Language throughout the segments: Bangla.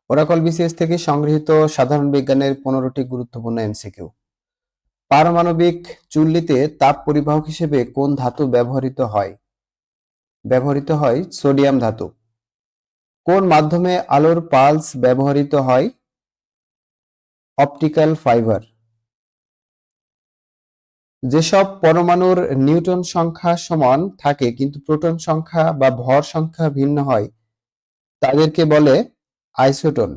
ওরাকল বিসিএস থেকে সংগৃহীত সাধারণ বিজ্ঞানের 15টি গুরুত্বপূর্ণ এমসিকিউ। পারমাণবিক চুল্লিতে তাপ পরিবাহক হিসেবে কোন ধাতু ব্যবহৃত হয়? ব্যবহৃত হয় সোডিয়াম ধাতু। কোন মাধ্যমে আলোর পালস ব্যবহৃত হয়? Optical fibre. যেসব পরমাণুর নিউটন সংখ্যা সমান থাকে কিন্তু প্রোটন সংখ্যা বা ভর সংখ্যা ভিন্ন হয় তাদেরকে বলে আইসোটোন।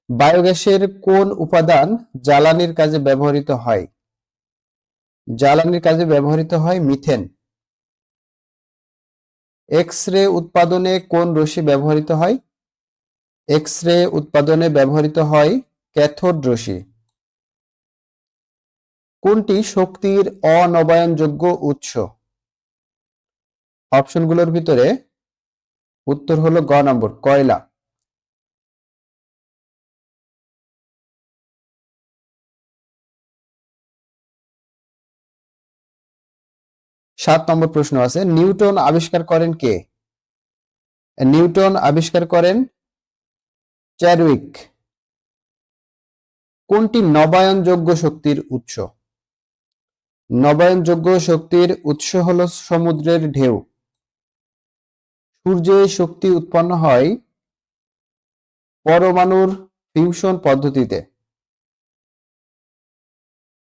বায়োগ্যাসের কোন উপাদান জ্বালানির কাজে ব্যবহৃত হয়? জ্বালানির কাজে ব্যবহৃত হয় মিথেন। এক্স-রে উৎপাদনে কোন রশ্মি ব্যবহৃত হয়? এক্স-রে উৎপাদনে ব্যবহৃত হয় ক্যাথোড রশ্মি। কোনটি শক্তির অনবায়নযোগ্য উৎস? অপশনগুলোর ভিতরে উত্তর হলো গ নম্বর, কয়লা। 7 নম্বর প্রশ্ন আছে, নিউটন আবিষ্কার করেন কে? নিউটন আবিষ্কার করেন চ্যাডউইক। কোনটি নবায়নযোগ্য শক্তির উৎস? নবায়নযোগ্য শক্তির উৎস হলো সমুদ্রের ঢেউ। সূর্যে শক্তি উৎপন্ন হয় পরমাণুর ফিউশন পদ্ধতিতে।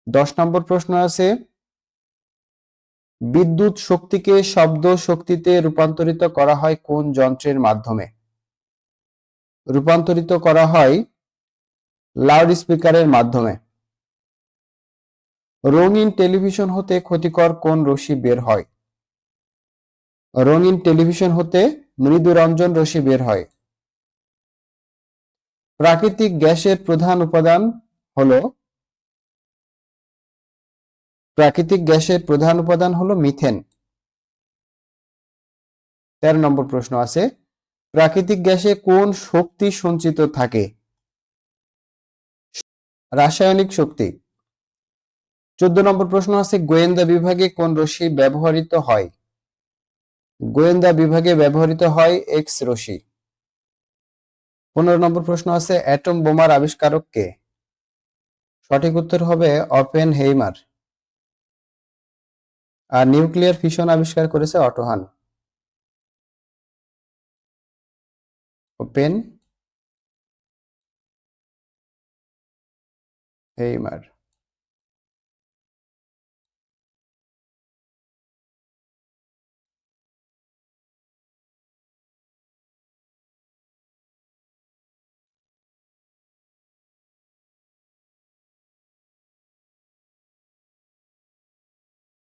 10 নম্বর প্রশ্ন আছে, বিদ্যুৎ শক্তিকে শব্দ শক্তিতে রূপান্তরিত করা হয় কোন যন্ত্রের মাধ্যমে? রূপান্তরিত করা হয় লাউড স্পিকারের মাধ্যমে। রঙিন টেলিভিশন হতে ক্ষতিকর কোন রশ্মি বের হয়? রঙিন টেলিভিশন হতে মৃদু রঞ্জন রশ্মি বের হয়। প্রাকৃতিক গ্যাসের প্রধান উপাদান হলো মিথেন। 13 নম্বর প্রশ্ন আছে, প্রাকৃতিক গ্যাসে কোন শক্তি সঞ্চিত থাকে? রাসায়নিক শক্তি। 14 নম্বর প্রশ্ন আছে, গোয়েন্দা বিভাগে কোন রশ্মি ব্যবহৃত হয়? গোয়েন্দা বিভাগে ব্যবহৃত হয় এক্স রশ্মি। 15 নম্বর প্রশ্ন আছে, অ্যাটম বোমার আবিষ্কারক কে? সঠিক উত্তর হবে অপেনহেইমার। আর নিউক্লিয়ার ফিশন আবিষ্কার করেছে অটো হান। ওপেনহেইমার।